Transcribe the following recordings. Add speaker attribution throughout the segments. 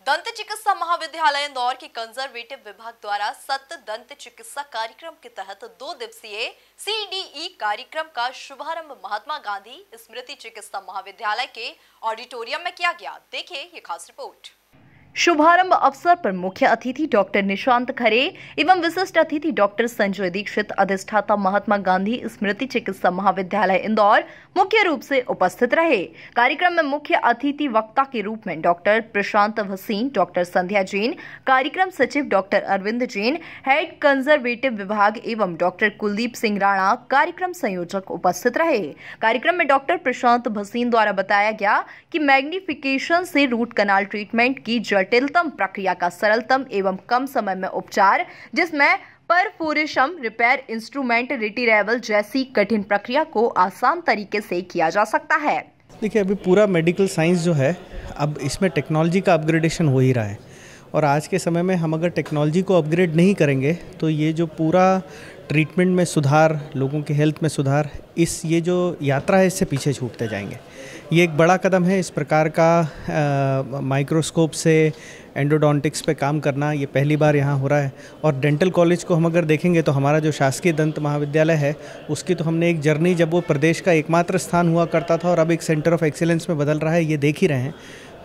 Speaker 1: दंत चिकित्सा महाविद्यालय इंदौर के कंजर्वेटिव विभाग द्वारा सत्य दंत चिकित्सा कार्यक्रम के तहत 2 दिवसीय CDE कार्यक्रम का शुभारंभ महात्मा गांधी स्मृति चिकित्सा महाविद्यालय के ऑडिटोरियम में किया गया। देखिए ये खास रिपोर्ट। शुभारंभ अवसर पर मुख्य अतिथि डॉक्टर निशांत खरे एवं विशिष्ट अतिथि डॉक्टर संजय दीक्षित, अधिष्ठाता महात्मा गांधी स्मृति चिकित्सा महाविद्यालय इंदौर, मुख्य रूप से उपस्थित रहे। कार्यक्रम में मुख्य अतिथि वक्ता के रूप में डॉक्टर प्रशांत भसीन, डॉक्टर संध्या जैन, कार्यक्रम सचिव doctor Arvind Jain, head conservative विभाग एवं डॉक्टर कुलदीप सिंह राणा, कार्यक्रम संयोजक उपस्थित रहे। कार्यक्रम में डॉक्टर प्रशांत भसीन द्वारा बताया गया कि मैग्निफिकेशन से रूट कनाल ट्रीटमेंट की जटिलतम प्रक्रिया का सरलतम एवं कम समय में उपचार, जिसमें परफोरेशन, रिपेयर, इंस्ट्रूमेंट रिट्रीवल जैसी कठिन प्रक्रिया को आसान तरीके से किया जा सकता है।
Speaker 2: देखिए, अभी पूरा मेडिकल साइंस जो है, अब इसमें टेक्नोलॉजी का अपग्रेडेशन हो ही रहा है और आज के समय में हम अगर टेक्नोलॉजी को अपग्रेड नहीं करेंगे तो ये जो पूरा ट्रीटमेंट में सुधार, लोगों के हेल्थ में सुधार, ये जो यात्रा है इससे पीछे छूटते जाएंगे। ये एक बड़ा कदम है। इस प्रकार का माइक्रोस्कोप से एंडोडोंटिक्स पे काम करना ये पहली बार यहाँ हो रहा है। और डेंटल कॉलेज को हम अगर देखेंगे तो हमारा जो शासकीय दंत महाविद्यालय है उसकी तो हमने एक जर्नी, जब वो प्रदेश का एकमात्र स्थान हुआ करता था और अब एक सेंटर ऑफ एक्सीलेंस में बदल रहा है, ये देख ही रहे हैं।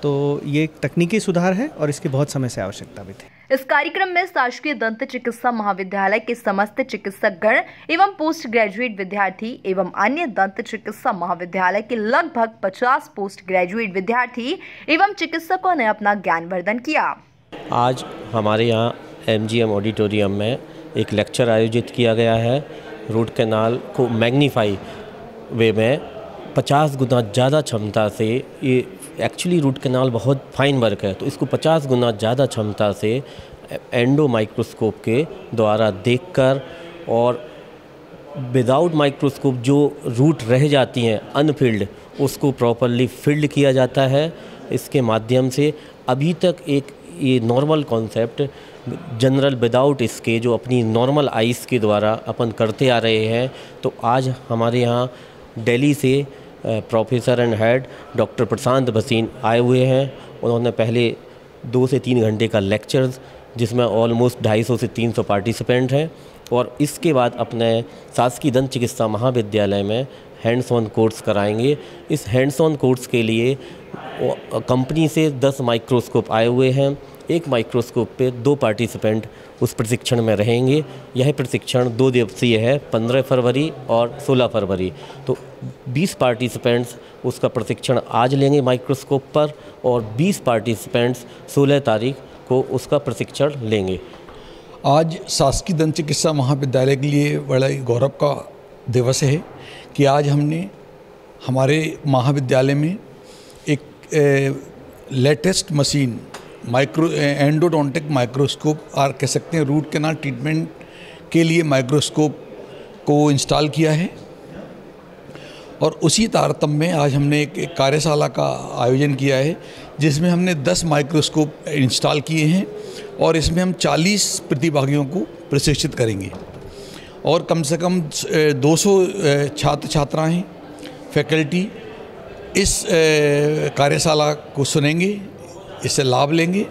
Speaker 2: तो ये एक तकनीकी सुधार है और इसकी बहुत समय से आवश्यकता भी थी।
Speaker 1: इस कार्यक्रम में शासकीय दंत चिकित्सा महाविद्यालय के समस्त चिकित्सक गण एवं पोस्ट ग्रेजुएट विद्यार्थी एवं अन्य दंत चिकित्सा महाविद्यालय के लगभग 50 पोस्ट ग्रेजुएट विद्यार्थी एवं चिकित्सकों ने अपना ज्ञानवर्धन किया।
Speaker 3: आज हमारे यहाँ MGM ऑडिटोरियम में एक लेक्चर आयोजित किया गया है। रूट कैनाल को मैग्नीफाई वे में 50 गुना ज़्यादा क्षमता से, ये एक्चुअली रूट कैनाल बहुत फाइन वर्क है, तो इसको 50 गुना ज़्यादा क्षमता से एंडो माइक्रोस्कोप के द्वारा देखकर और विदाउट माइक्रोस्कोप जो रूट रह जाती हैं अनफिल्ड, उसको प्रॉपरली फिल्ड किया जाता है। इसके माध्यम से अभी तक एक ये नॉर्मल कॉन्सेप्ट जनरल विदाउट इसके जो अपनी नॉर्मल आइज़ के द्वारा अपन करते आ रहे हैं, तो आज हमारे यहाँ दिल्ली से professor and head doctor Prashant Bhasin आए हुए हैं। उन्होंने पहले 2 से 3 घंटे का लेक्चर्स, जिसमें ऑलमोस्ट 250 से 300 पार्टिसिपेंट हैं, और इसके बाद अपने शासकीय दंत चिकित्सा महाविद्यालय में हैंड्स ऑन कोर्स कराएंगे। इस हैंड्स ऑन कोर्स के लिए कंपनी से 10 माइक्रोस्कोप आए हुए हैं। एक माइक्रोस्कोप पे 2 पार्टिसिपेंट उस प्रशिक्षण में रहेंगे। यह प्रशिक्षण 2 दिवसीय है, 15 फरवरी और 16 फरवरी। तो 20 पार्टिसिपेंट्स उसका प्रशिक्षण आज लेंगे माइक्रोस्कोप पर और 20 पार्टिसिपेंट्स 16 तारीख को उसका प्रशिक्षण लेंगे।
Speaker 4: आज शासकीय दंत चिकित्सा महाविद्यालय के लिए बड़ा गौरव का दिवस है कि आज हमने हमारे महाविद्यालय में एक लेटेस्ट मशीन एंडोडोंटिक माइक्रोस्कोप, और कह सकते हैं रूट कैनाल ट्रीटमेंट के लिए माइक्रोस्कोप को इंस्टॉल किया है। और उसी तारतम्य में आज हमने एक कार्यशाला का आयोजन किया है जिसमें हमने 10 माइक्रोस्कोप इंस्टॉल किए हैं और इसमें हम 40 प्रतिभागियों को प्रशिक्षित करेंगे और कम से कम 200 छात्र छात्राएँ, फैकल्टी इस कार्यशाला को सुनेंगे, इससे लाभ लेंगे।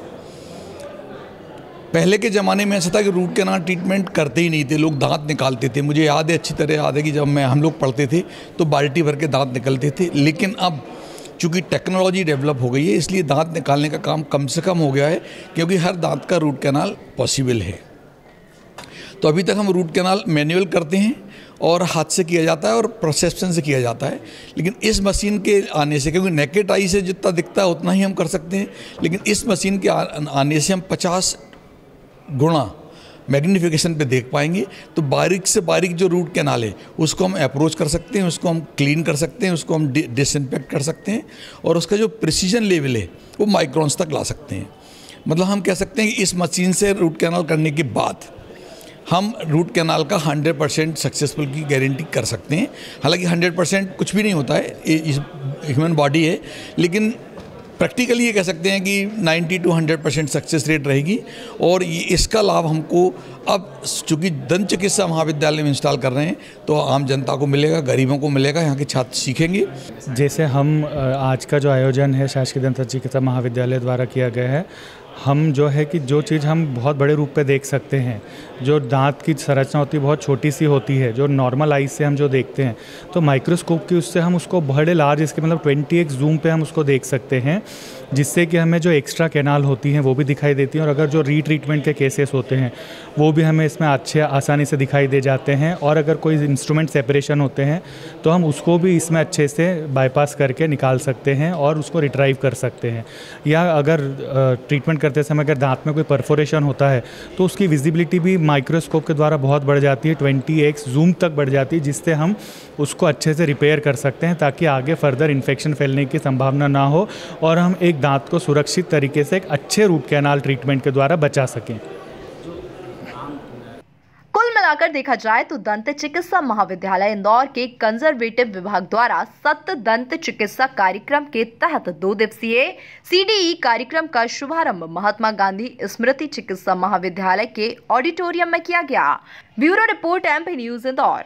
Speaker 4: पहले के ज़माने में ऐसा था कि रूट कैनाल ट्रीटमेंट करते ही नहीं थे, लोग दांत निकालते थे। मुझे याद है, अच्छी तरह याद है कि जब हम लोग पढ़ते थे तो बाल्टी भर के दांत निकलते थे। लेकिन अब चूँकि टेक्नोलॉजी डेवलप हो गई है, इसलिए दांत निकालने का काम कम से कम हो गया है, क्योंकि हर दांत का रूट कैनाल पॉसिबल है। तो अभी तक हम रूट कैनाल मैनुअल करते हैं और हाथ से किया जाता है और परसेप्शन से किया जाता है। लेकिन इस मशीन के आने से, क्योंकि नेकेड आई से जितना दिखता है उतना ही हम कर सकते हैं, लेकिन इस मशीन के आने से हम 50 गुना मैग्नीफिकेशन पे देख पाएंगे। तो बारीक से बारीक जो रूट कैनाल है उसको हम अप्रोच कर सकते हैं, उसको हम क्लीन कर सकते हैं, उसको हम डिसइंफेक्ट कर सकते हैं और उसका जो प्रिसीजन लेवल है वो माइक्रोन्स तक ला सकते हैं। मतलब हम कह सकते हैं कि इस मशीन से रूट कैनाल करने के बाद हम रूट कैनाल का 100% सक्सेसफुल की गारंटी कर सकते हैं। हालांकि 100% कुछ भी नहीं होता है, ह्यूमन बॉडी है, लेकिन प्रैक्टिकली ये कह सकते हैं कि 90 to 100% सक्सेस रेट रहेगी। और ये इसका लाभ हमको अब चूँकि दंत चिकित्सा महाविद्यालय में इंस्टॉल कर रहे हैं तो आम जनता को मिलेगा, गरीबों को मिलेगा, यहाँ के छात्र सीखेंगे।
Speaker 5: जैसे हम आज का जो आयोजन है शासकीय दंत चिकित्सा महाविद्यालय द्वारा किया गया है, हम जो है कि जो चीज़ हम बहुत बड़े रूप पे देख सकते हैं, जो दांत की संरचना होती है बहुत छोटी सी होती है, जो नॉर्मल आइज से हम जो देखते हैं, तो माइक्रोस्कोप की उससे हम उसको बड़े लार्ज इसके मतलब 20x जूम पे हम उसको देख सकते हैं, जिससे कि हमें जो एक्स्ट्रा कैनाल होती हैं वो भी दिखाई देती हैं, और अगर जो रीट्रीटमेंट के केसेस होते हैं वो भी हमें इसमें अच्छे आसानी से दिखाई दे जाते हैं। और अगर कोई इंस्ट्रूमेंट सेपरेशन होते हैं तो हम उसको भी इसमें अच्छे से बाईपास करके निकाल सकते हैं और उसको रिट्राइव कर सकते हैं। या अगर ट्रीटमेंट करते समय अगर दांत में कोई परफोरेशन होता है तो उसकी विजिबिलिटी भी माइक्रोस्कोप के द्वारा बहुत बढ़ जाती है, 20x जूम तक बढ़ जाती है, जिससे हम उसको अच्छे से रिपेयर कर सकते हैं ताकि आगे फर्दर इन्फेक्शन फैलने की संभावना ना हो और हम एक दांत को सुरक्षित तरीके से एक अच्छे रूट कैनाल ट्रीटमेंट के द्वारा बचा सकें।
Speaker 1: कुल मिलाकर देखा जाए तो दंत चिकित्सा महाविद्यालय इंदौर के कंजर्वेटिव विभाग द्वारा सत दंत चिकित्सा कार्यक्रम के तहत 2 दिवसीय CDE कार्यक्रम का शुभारंभ महात्मा गांधी स्मृति चिकित्सा महाविद्यालय के ऑडिटोरियम में किया गया। Bureau report MP news Indore.